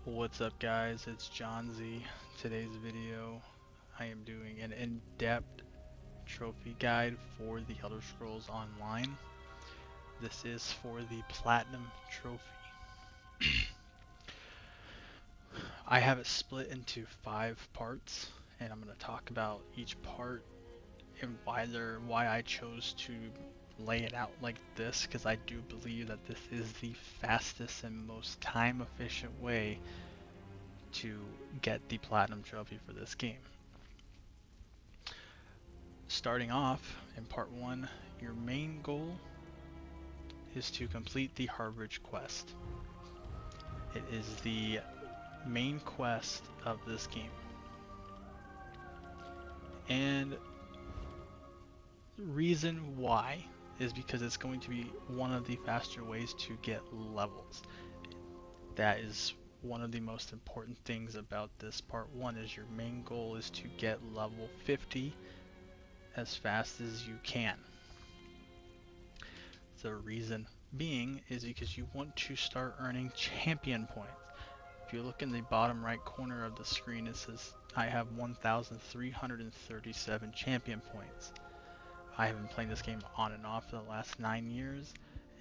What's up guys, it's Johnzy. Today's video I am doing an in-depth trophy guide for the Elder Scrolls Online. This is for the Platinum Trophy. I have it split into 5 parts and I'm going to talk about each part and why I chose to lay it out like this, because I do believe that this is the fastest and most time efficient way to get the Platinum Trophy for this game. Starting off in part 1, your main goal is to complete the Harvard quest. It is the main quest of this game. And the reason why is because it's going to be one of the faster ways to get levels. That is one of the most important things about this part 1, is your main goal is to get level 50 as fast as you can. The reason being is because you want to start earning champion points. If you look in the bottom right corner of the screen, it says I have 1,337 champion points. I have been playing this game on and off for the last 9 years,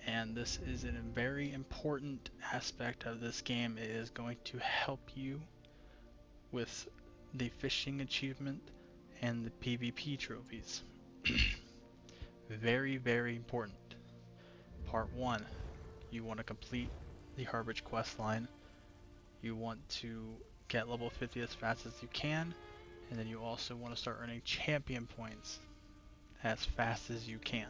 and this is a very important aspect of this game. It is going to help you with the fishing achievement and the PvP trophies. Very, very important. Part 1, you want to complete the Harbage quest line. You want to get level 50 as fast as you can, and then you also want to start earning champion points as fast as you can.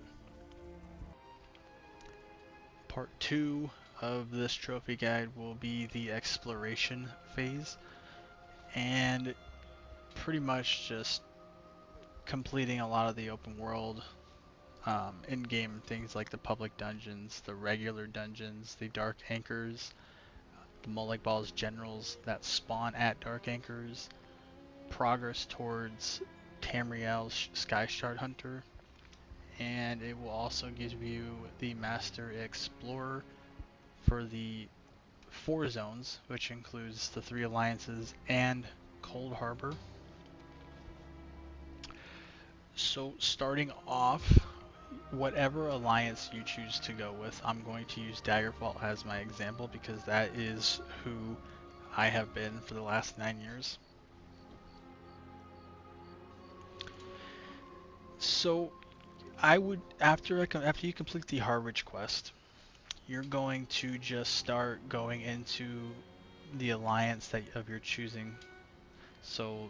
Part 2 of this trophy guide will be the exploration phase, and pretty much just completing a lot of the open world in-game things like the public dungeons, the regular dungeons, the dark anchors, the Mullik Ball's generals that spawn at dark anchors, progress towards Tamciel's Sky Shard Hunter, and it will also give you the Master Explorer for the 4 zones, which includes the 3 alliances and Cold Harbor. So starting off, whatever alliance you choose to go with, I'm going to use Daggerfall as my example because that is who I have been for the last 9 years. So I would, after you complete the Harvage quest, you're going to just start going into the alliance of your choosing. So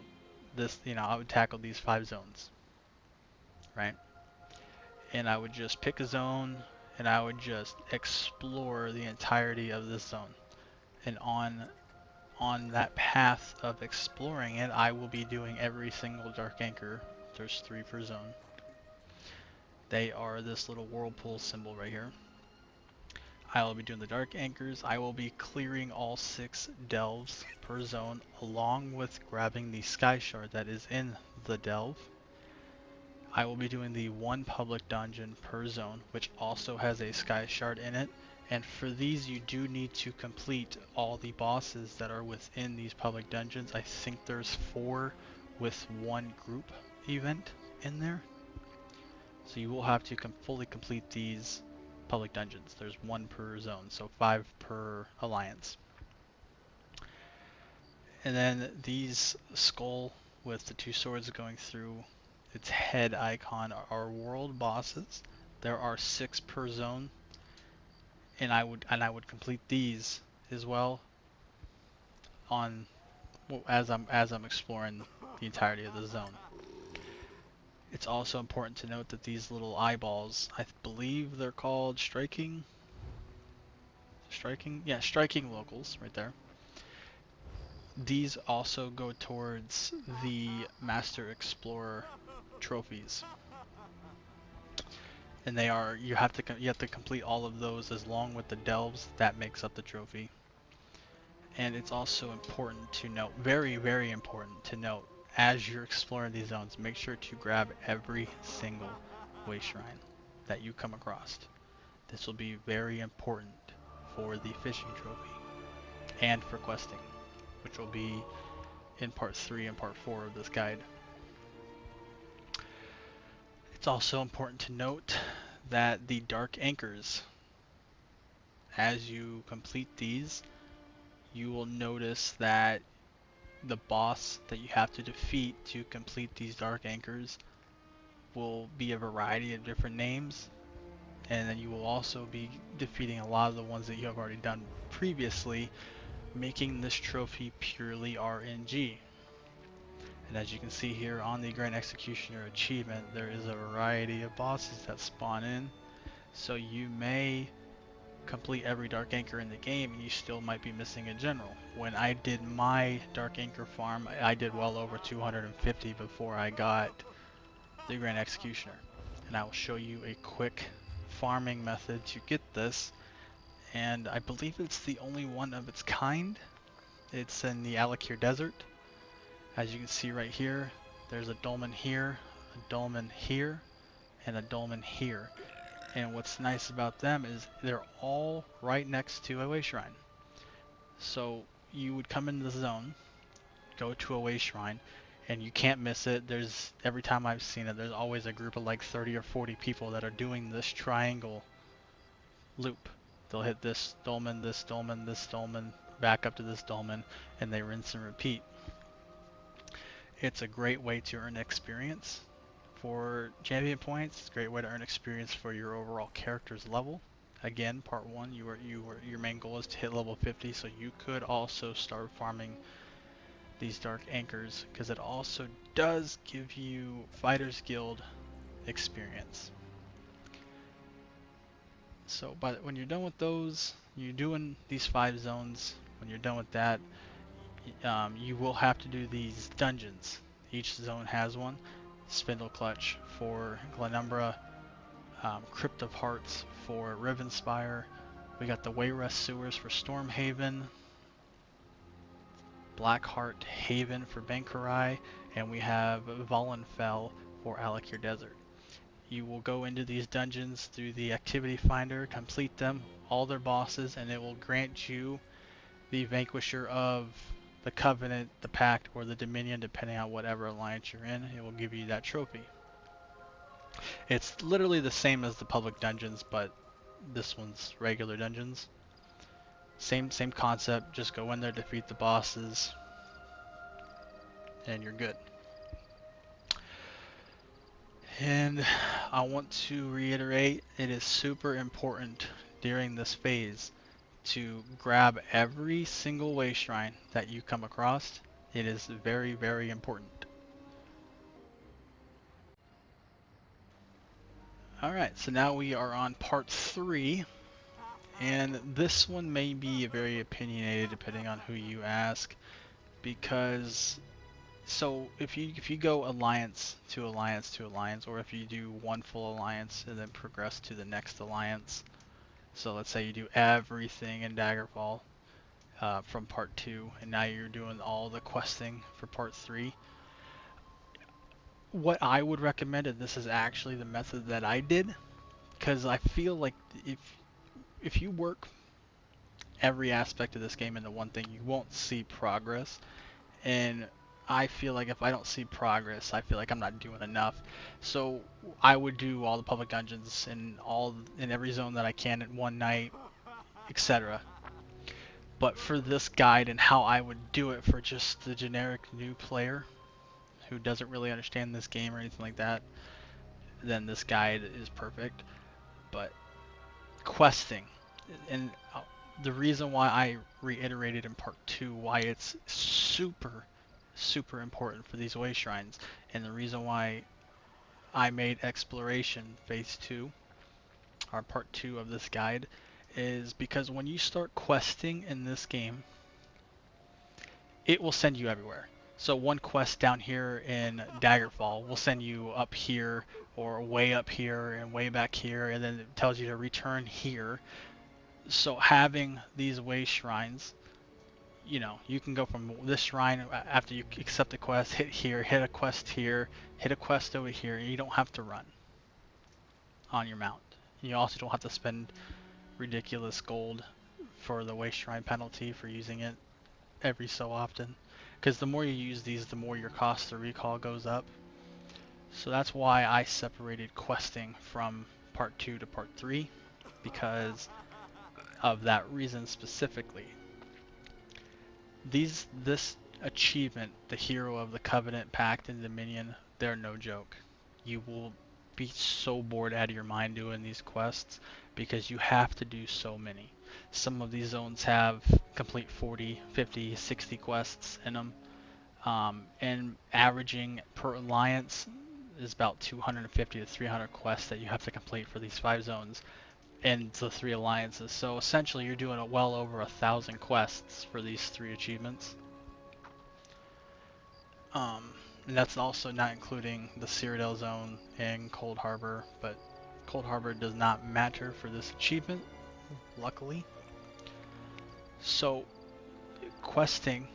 this, I would tackle these 5 zones, right? And I would just pick a zone and I would just explore the entirety of this zone. And on that path of exploring it, I will be doing every single dark anchor. There's 3 per zone. They are this little whirlpool symbol right here. I will be doing the dark anchors. I will be clearing all 6 delves per zone, along with grabbing the sky shard that is in the delve. I will be doing the 1 public dungeon per zone, which also has a sky shard in it. And for these, you do need to complete all the bosses that are within these public dungeons. I think there's 4 with 1 group event in there. So you will have to fully complete these public dungeons. There's 1 per zone, so 5 per alliance. And then these skull with the 2 swords going through its head icon are world bosses. There are 6 per zone, and I would complete these as well on as I'm exploring the entirety of the zone. It's also important to note that these little eyeballs, I believe they're called striking locals right there. These also go towards the Master Explorer trophies. And they are, you have to complete all of those along with the delves that makes up the trophy. And it's also important to note, very, very important to note, as you're exploring these zones, make sure to grab every single way shrine that you come across. This will be very important for the fishing trophy and for questing. which will be in part 3 and part 4 of this guide. It's also important to note that the dark anchors, as you complete these, you will notice that the boss that you have to defeat to complete these dark anchors will be a variety of different names, and then you will also be defeating a lot of the ones that you have already done previously, making this trophy purely RNG. And as you can see here on the Grand Executioner achievement, there is a variety of bosses that spawn in, so you may complete every Dark Anchor in the game and you still might be missing a general. When I did my Dark Anchor farm, I did well over 250 before I got the Grand Executioner. And I will show you a quick farming method to get this, and I believe it's the only one of its kind. It's in the Alakir Desert. As you can see right here, there's a dolmen here, a dolmen here, and a dolmen here. And what's nice about them is they're all right next to a way shrine. So you would come into the zone, go to a way shrine, and you can't miss it. There's, every time I've seen it, there's always a group of like 30 or 40 people that are doing this triangle loop. They'll hit this dolmen, this dolmen, this dolmen, back up to this dolmen, and they rinse and repeat. It's a great way to earn experience for champion points. It's a great way to earn experience for your overall character's level. Again, part 1, your main goal is to hit level 50, so you could also start farming these dark anchors, because it also does give you Fighters Guild experience. So when you're done with those, you're doing these 5 zones. When you're done with that, you will have to do these dungeons. Each zone has one. Spindle Clutch for Glenumbra, Crypt of Hearts for Rivenspire. We got the Wayrest Sewers for Stormhaven, Blackheart Haven for Bankurai, and we have Vollenfell for Alakir Desert. You will go into these dungeons through the activity finder, complete them, all their bosses, and it will grant you the Vanquisher of the Covenant, the Pact, or the Dominion, depending on whatever alliance you're in. It will give you that trophy. It's literally the same as the public dungeons, but this one's regular dungeons. Same concept, just go in there, defeat the bosses, and you're good. And I want to reiterate, it is super important during this phase to grab every single way shrine that you come across. It is very, very important. Alright, so now we are on part 3, and this one may be very opinionated depending on who you ask, because so if you go alliance to alliance to alliance, or if you do one full alliance and then progress to the next alliance, so let's say you do everything in Daggerfall from part 2, and now you're doing all the questing for part 3. What I would recommend, and this is actually the method that I did, because I feel like if you work every aspect of this game into one thing, you won't see progress. And I feel like if I don't see progress, I feel like I'm not doing enough. So I would do all the public dungeons in every zone that I can in one night, etc. But for this guide and how I would do it for just the generic new player who doesn't really understand this game or anything like that, then this guide is perfect. But questing, and the reason why I reiterated in part 2 why it's super important for these way shrines, and the reason why I made exploration phase 2, or part 2 of this guide, is because when you start questing in this game, it will send you everywhere. So one quest down here in Daggerfall will send you up here, or way up here, and way back here, and then it tells you to return here. So having these way shrines, you know, you can go from this shrine after you accept the quest, hit here, hit a quest here, hit a quest over here, and you don't have to run on your mount. You also don't have to spend ridiculous gold for the way shrine penalty for using it. every so often, because the more you use these, the more your cost to recall goes up. So that's why I separated questing from part 2 to part 3, because of that reason specifically. This achievement, the Hero of the Covenant, Pact, and Dominion, they're no joke. You will be so bored out of your mind doing these quests because you have to do so many. Some of these zones have complete 40, 50, 60 quests in them. And averaging per alliance is about 250 to 300 quests that you have to complete for these 5 zones and the 3 alliances. So essentially you're doing well over 1,000 quests for these 3 achievements. And that's also not including the Cyrodiil zone and Cold Harbor, but Cold Harbor does not matter for this achievement, luckily. So questing,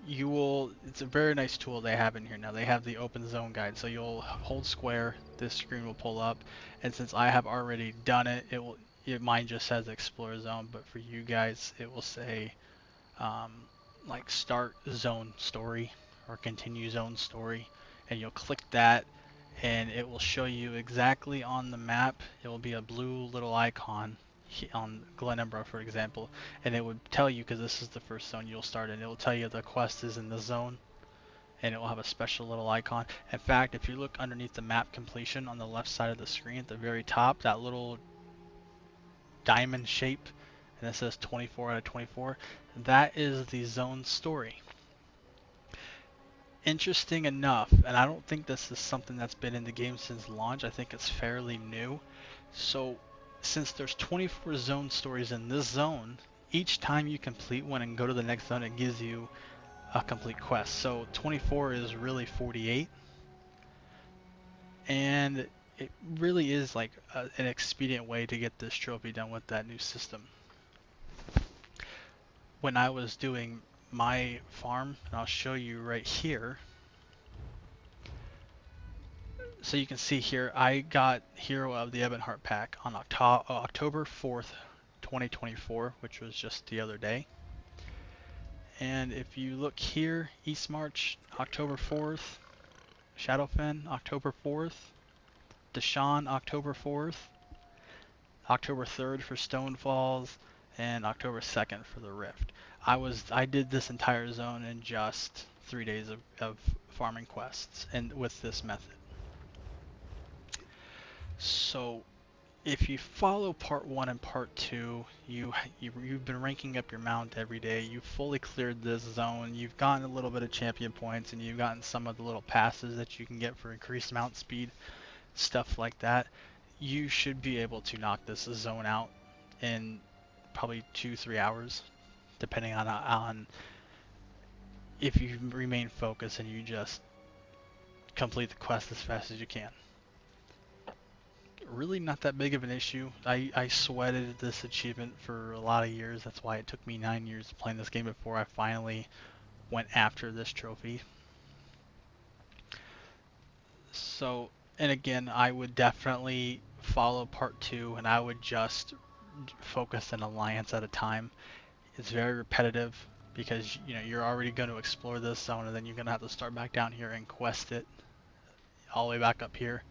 it's a very nice tool they have in here now. They have the open zone guide, so you'll hold square, this screen will pull up, and since I have already done it, mine just says explore zone, but for you guys it will say like start zone story or continue zone story, and you'll click that and it will show you exactly on the map. It will be a blue little icon on Glenumbra, for example, and it would tell you, because this is the first zone you'll start in, it will tell you the quest is in this zone, and it will have a special little icon. In fact, if you look underneath the map completion on the left side of the screen at the very top, that little diamond shape, and it says 24 out of 24, that is the zone story. Interesting enough, and I don't think this is something that's been in the game since launch, I think it's fairly new. So since there's 24 zone stories in this zone, each time you complete one and go to the next zone, it gives you a complete quest. So 24 is really 48, and it really is like an expedient way to get this trophy done with that new system. When I was doing my farm, and I'll show you right here, so you can see here, I got Hero of the Ebonheart pack on October 4th, 2024, which was just the other day. And if you look here, East March, October 4th, Shadowfen, October 4th, Deshawn, October 4th, October 3rd for Stone Falls, and October 2nd for the Rift. I did this entire zone in just 3 days of farming quests, and with this method. So if you follow part 1 and part 2, you've been ranking up your mount every day, you've fully cleared this zone, you've gotten a little bit of champion points, and you've gotten some of the little passes that you can get for increased mount speed, stuff like that, you should be able to knock this zone out in probably 2-3 hours, depending on if you remain focused and you just complete the quest as fast as you can. Really not that big of an issue. I sweated this achievement for a lot of years. That's why it took me 9 years to play this game before I finally went after this trophy. So, and again, I would definitely follow part 2, and I would just focus an alliance at a time. It's very repetitive because you're already going to explore this zone, and then you're going to have to start back down here and quest it all the way back up here.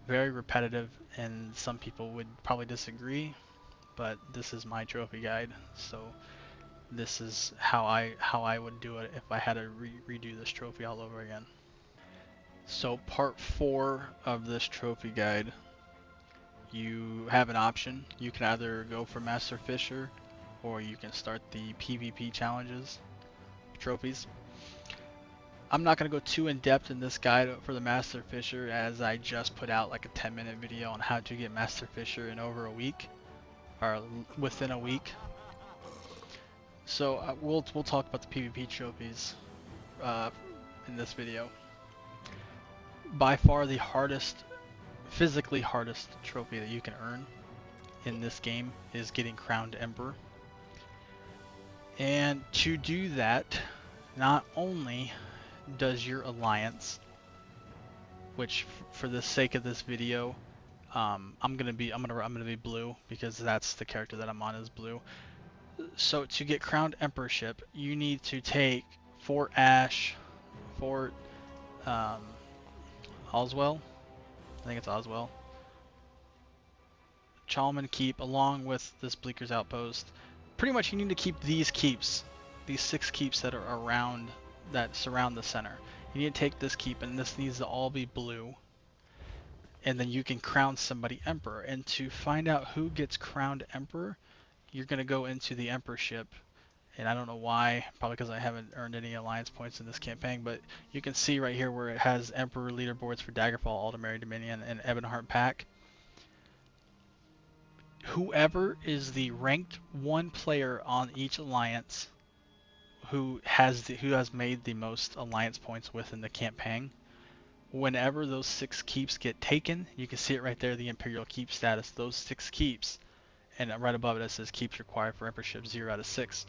Very repetitive, and some people would probably disagree, but this is my trophy guide, so this is how I would do it if I had to redo this trophy all over again. So part 4 of this trophy guide, you have an option. You can either go for Master Fisher, or you can start the PvP challenges, trophies. I'm not going to go too in depth in this guide for the Master Fisher, as I just put out like a 10-minute video on how to get Master Fisher in over a week, or within a week. So we'll talk about the PvP trophies in this video. By far the hardest, physically hardest trophy that you can earn in this game is getting crowned Emperor. And to do that, not only does your alliance, which for the sake of this video, I'm gonna be blue because that's the character that I'm on, is blue. So to get crowned emperorship, you need to take Fort Ash, Fort um, Oswell. I think it's Oswell. Chalman Keep, along with this Bleaker's Outpost. Pretty much, you need to keep these keeps, these 6 keeps that are around, that surround the center. You need to take this keep, and this needs to all be blue. And then you can crown somebody emperor. And to find out who gets crowned emperor, you're going to go into the emperorship. And I don't know why, probably because I haven't earned any alliance points in this campaign, but you can see right here where it has emperor leaderboards for Daggerfall, Aldemary Dominion, and Ebonheart Pack. Whoever is the ranked 1 player on each alliance who has made the most alliance points within the campaign, whenever those 6 keeps get taken, you can see it right there, the Imperial Keep status, those 6 keeps, and right above it says keeps required for emperorship 0 out of 6.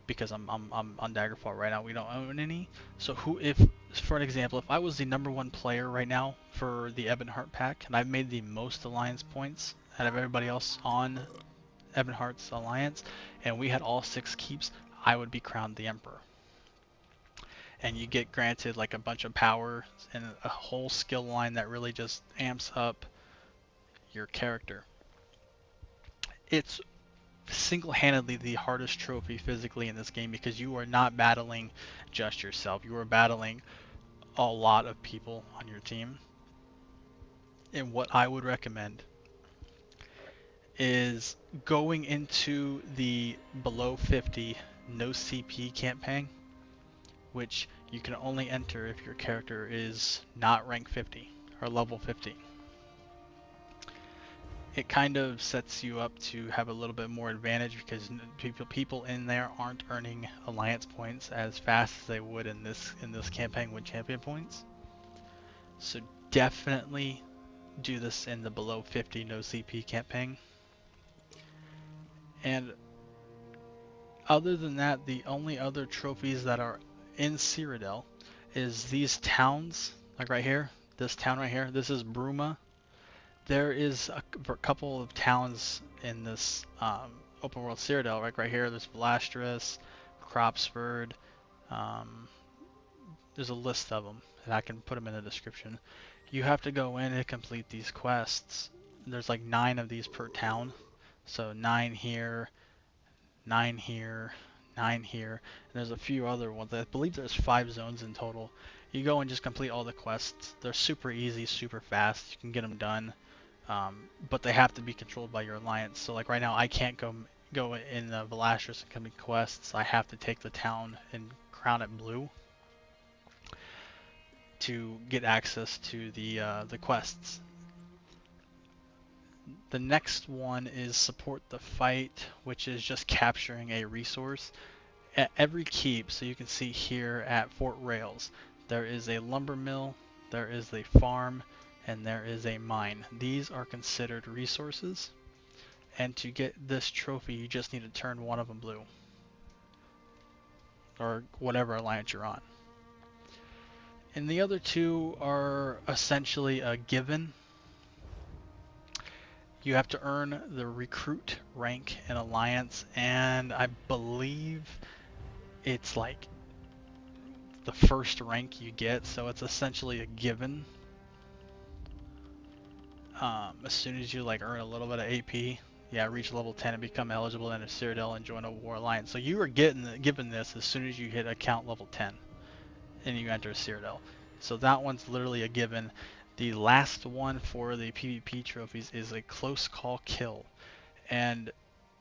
Because I'm on Daggerfall right now, we don't own any. So if for an example, if I was the #1 player right now for the Ebonheart pack, and I've made the most alliance points out of everybody else on Ebonheart's alliance, and we had all 6 keeps, I would be crowned the Emperor. And you get granted like a bunch of power and a whole skill line that really just amps up your character. It's single-handedly the hardest trophy physically in this game because you are not battling just yourself. You are battling a lot of people on your team. And what I would recommend is going into the below 50 no CP campaign, which you can only enter if your character is not rank 50 or level 50. It kind of sets you up to have a little bit more advantage because people in there aren't earning alliance points as fast as they would in this campaign with champion points. So definitely do this in the below 50 no CP campaign. And other than that, the only other trophies that are in Cyrodiil is these towns, like right here, this town right here. This is Bruma. There is a couple of towns in this open world Cyrodiil, right here. There's Velastris, Cropsford. There's a list of them, and I can put them in the description. You have to go in and complete these quests. There's like 9 of these per town, so 9 here, 9 here, 9 here, and there's a few other ones. I believe there's 5 zones in total. You go and just complete all the quests. They're super easy, super fast. You can get them done. But they have to be controlled by your alliance. So like right now, I can't go in the Velastris and complete quests. I have to take the town and crown it blue to get access to the quests. The next one is support the fight, which is just capturing a resource. At every keep, so you can see here at Fort Rails, there is a lumber mill, there is a farm, and there is a mine. These are considered resources, and to get this trophy you just need to turn one of them blue, or whatever alliance you're on. And the other 2 are essentially a given. You have to earn the recruit rank in alliance, and I believe it's like the first rank you get, so it's essentially a given. As soon as you like earn a little bit of AP, reach level 10 and become eligible to enter Cyrodiil and join a war alliance. So you are given this as soon as you hit account level 10 and you enter Cyrodiil. So that one's literally a given. The last one for the PvP trophies is a close call kill, and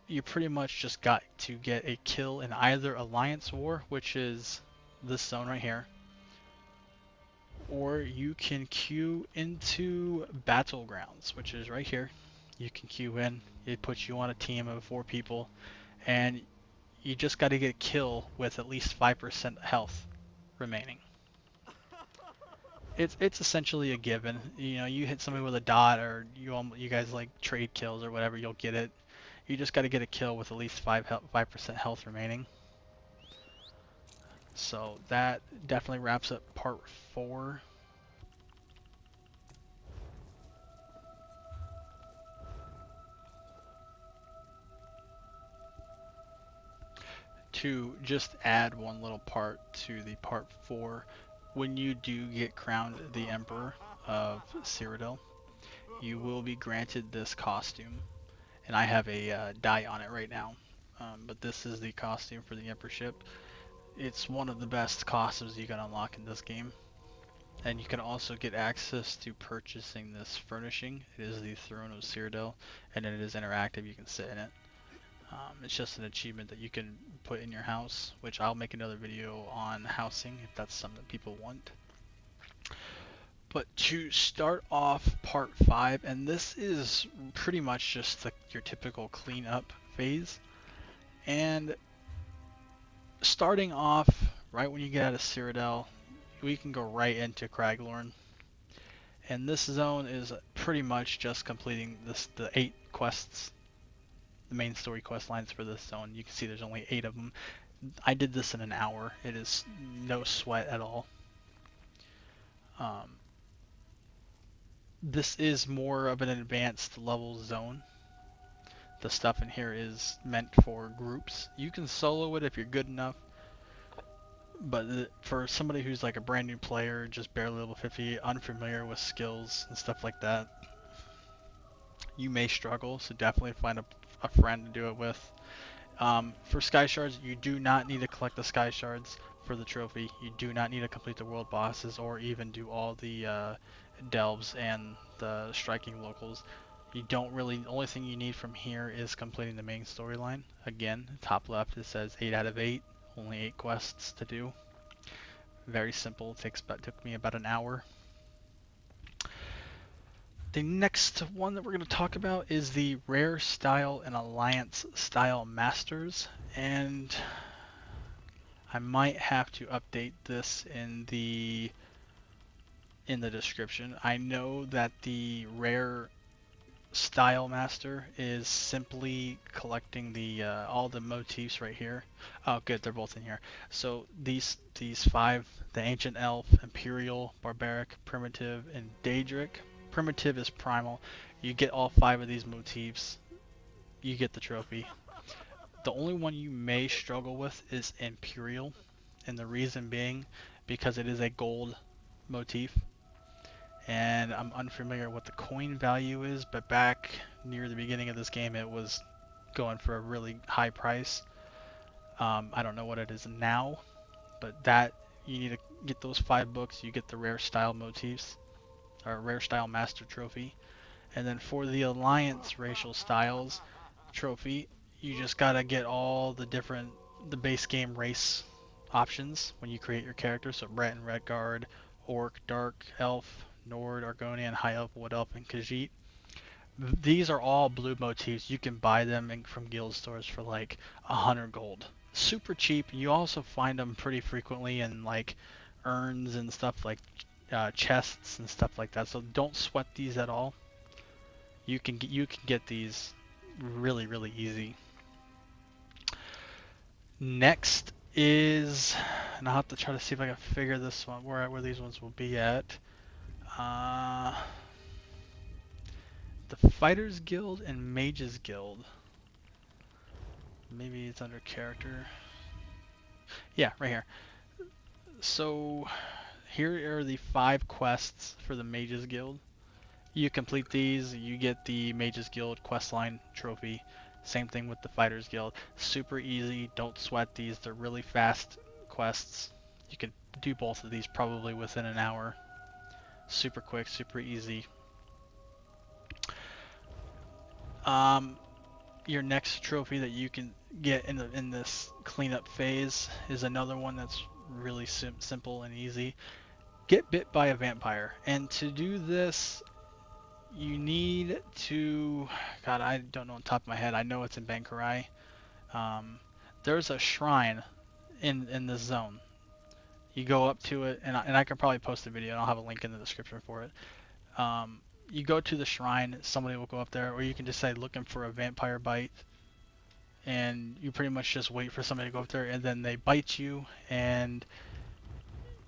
you pretty much just got to get a kill in either alliance war, which is this zone right here, or you can queue into battlegrounds, which is right here. You can queue in. It puts you on a team of 4 people, and you just got to get a kill with at least 5% health remaining. It's essentially a given. You know, you hit somebody with a dot, or you guys like trade kills or whatever, you'll get it. You just got to get a kill with at least 5% health remaining. So that definitely wraps up part 4. 2, just add one little part to the part 4. When you do get crowned the Emperor of Cyrodiil, you will be granted this costume, and I have a die on it right now. But this is the costume for the Emperorship. It's one of the best costumes you can unlock in this game. And you can also get access to purchasing this furnishing. It is the Throne of Cyrodiil, and it is interactive. You can sit in it. It's just an achievement that you can put in your house, which I'll make another video on housing if that's something that people want. But to start off part 5, and this is pretty much just your typical cleanup phase. And starting off right when you get out of Cyrodiil, we can go right into Craglorn. And this zone is pretty much just completing the 8 quests, the main story quest lines for this zone. You can see there's only 8 of them. I did this in an hour. It is no sweat at all. This is more of an advanced level zone. The stuff in here is meant for groups. You can solo it if you're good enough, but for somebody who's like a brand new player, just barely level 50, unfamiliar with skills and stuff like that, you may struggle, so definitely find a friend to do it with. For Sky Shards, you do not need to collect the Sky Shards for the trophy. You do not need to complete the world bosses or even do all the delves and the striking locals. You don't really, the only thing you need from here is completing the main storyline. Again, top left it says 8 out of 8, only 8 quests to do. Very simple, took me about an hour. The next one that we're going to talk about is the Rare Style and Alliance Style Masters, and I might have to update this in the description. I know that the Rare Style Master is simply collecting the all the motifs right here. Oh, good, they're both in here. So these 5, the Ancient Elf, Imperial, Barbaric, Primitive, and Daedric. Primitive is primal. You get all 5 of these motifs, you get the trophy. The only one you may struggle with is Imperial, and the reason being because it is a gold motif. And I'm unfamiliar what the coin value is, but back near the beginning of this game it was going for a really high price. I don't know what it is now, but that you need to get those 5 books, you get the Rare Style motifs, or Rare Style Master trophy. And then for the Alliance Racial Styles trophy, you just gotta get all the base game race options when you create your character. So Brett and Redguard, Orc, Dark Elf, Nord, Argonian, High Elf, Wood Elf, and Khajiit. These are all blue motifs. You can buy them from guild stores for like 100 gold. Super cheap. You also find them pretty frequently in like urns and stuff like chests and stuff like that. So don't sweat these at all. You can get these really easy. Next is, and I'll have to try to see if I can figure this one where these ones will be at. The Fighters Guild and Mages Guild. Maybe it's under character. Yeah, right here. So here are the 5 quests for the Mages Guild. You complete these, you get the Mages Guild questline trophy. Same thing with the Fighters Guild. Super easy, don't sweat these, they're really fast quests. You can do both of these probably within an hour. Super quick, super easy. Your next trophy that you can get in this cleanup phase is another one that's really simple and easy. Get bit by a vampire, and to do this you need to, God, I don't know on top of my head, I know it's in Bankarai. There's a shrine in this zone. You go up to it, and I can probably post a video, and I'll have a link in the description for it. You go to the shrine, somebody will go up there, or you can just say looking for a vampire bite, and you pretty much just wait for somebody to go up there, and then they bite you, and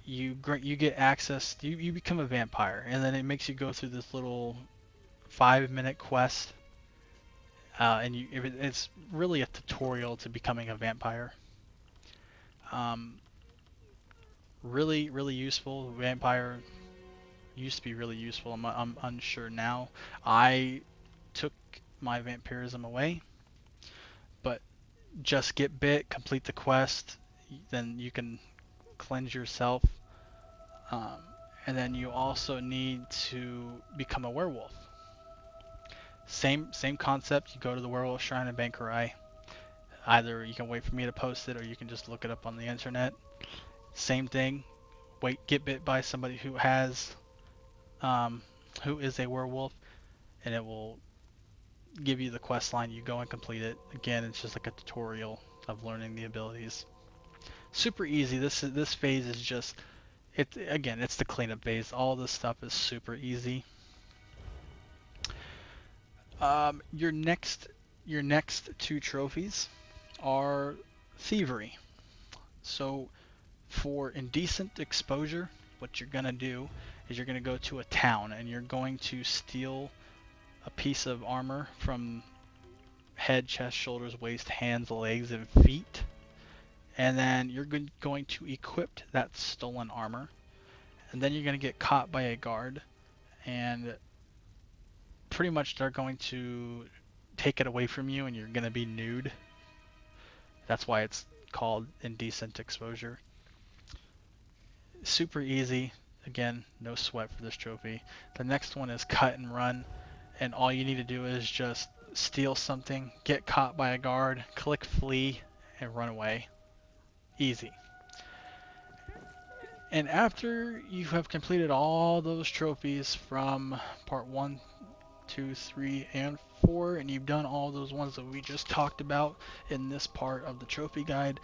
you get access, you become a vampire, and then it makes you go through this little 5-minute quest, and it's really a tutorial to becoming a vampire. Um, really, really useful. Vampire used to be really useful. I'm unsure now. I took my vampirism away, but just get bit, complete the quest, then you can cleanse yourself. Um, and then you also need to become a werewolf. Same concept. You go to the werewolf shrine in Bankurai. Either you can wait for me to post it, or you can just look it up on the internet. Same thing. Wait, get bit by somebody um, who is a werewolf, and it will give you the quest line. You go and complete it. Again, it's just like a tutorial of learning the abilities. Super easy. This phase is just it. Again, it's the cleanup phase. All this stuff is super easy. Your next two trophies are thievery. So for indecent exposure, what you're gonna do is you're gonna go to a town and you're going to steal a piece of armor from head, chest, shoulders, waist, hands, legs, and feet. And then you're going to equip that stolen armor. And then you're going to get caught by a guard. And pretty much they're going to take it away from you and you're going to be nude. That's why it's called indecent exposure. Super easy. Again, no sweat for this trophy. The next one is cut and run. And all you need to do is just steal something, get caught by a guard, click flee, and run away. Easy. And after you have completed all those trophies from part 1, 2, 3, and 4, and you've done all those ones that we just talked about in this part of the trophy guide,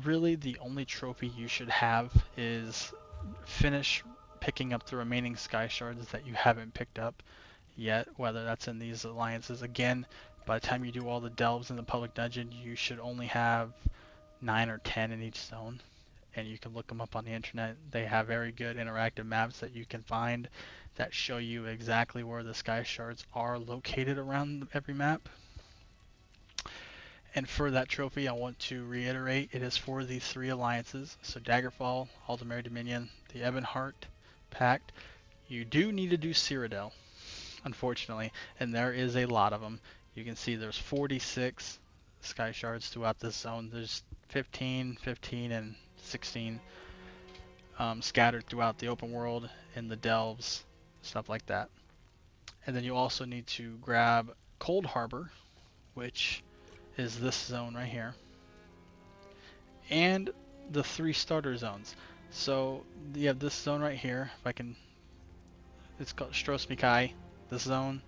really the only trophy you should have is finish picking up the remaining sky shards that you haven't picked up yet, whether that's in these alliances. Again, by the time you do all the delves in the public dungeon, you should only have 9 or 10 in each zone, and you can look them up on the internet. They have very good interactive maps that you can find that show you exactly where the sky shards are located around every map. And for that trophy, I want to reiterate, it is for the 3 alliances. So Daggerfall, Aldemir Dominion, the Ebonheart Pact. You do need to do Cyrodiil, unfortunately, and there is a lot of them. You can see there's 46 sky shards throughout this zone. There's 15, 15, and 16 scattered throughout the open world, in the delves, stuff like that. And then you also need to grab Cold Harbor, which is this zone right here, and the 3 starter zones. So you have this zone right here. If I can, it's called Strosmikai, this zone,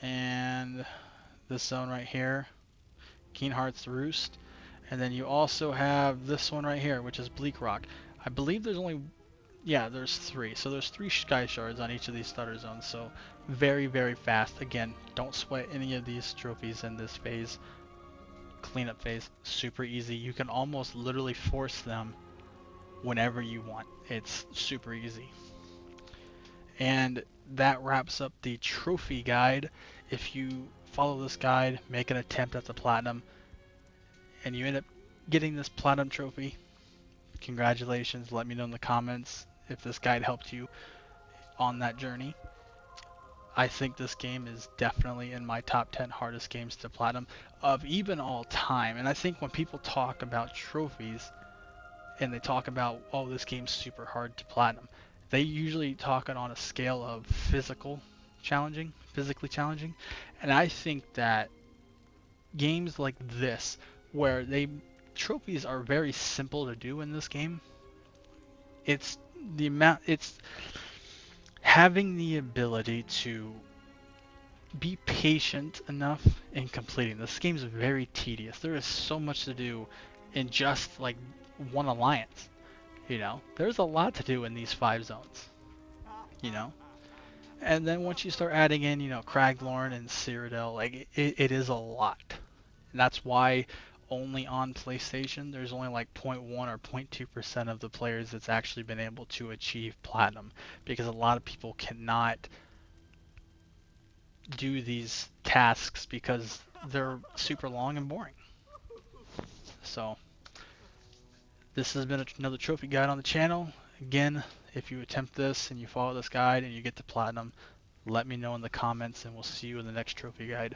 and this zone right here, Keenheart's Roost. And then you also have this one right here, which is Bleak Rock. I believe there's only, yeah, there's 3. So there's 3 sky shards on each of these starter zones. So very, very fast. Again, don't sweat any of these trophies in this phase. Cleanup phase, super easy. You can almost literally force them whenever you want. It's super easy. And that wraps up the trophy guide. If you follow this guide, make an attempt at the platinum, and you end up getting this platinum trophy, congratulations. Let me know in the comments if this guide helped you on that journey. I think this game is definitely in my top 10 hardest games to platinum of even all time. And I think when people talk about trophies and they talk about, oh, this game's super hard to platinum, they usually talk it on a scale of physically challenging. And I think that games like this, where trophies are very simple to do in this game, it's having the ability to be patient enough in completing. This game's very tedious. There is so much to do in just like one alliance. There's a lot to do in these 5 zones. And then once you start adding in, Craglorn and Cyrodiil, like it is a lot. And that's why only on PlayStation there's only like 0.1 or 0.2% of the players that's actually been able to achieve platinum, because a lot of people cannot do these tasks because they're super long and boring. So This has been another trophy guide on the channel. Again, if you attempt this and you follow this guide and you get to platinum, let me know in the comments and we'll see you in the next trophy guide.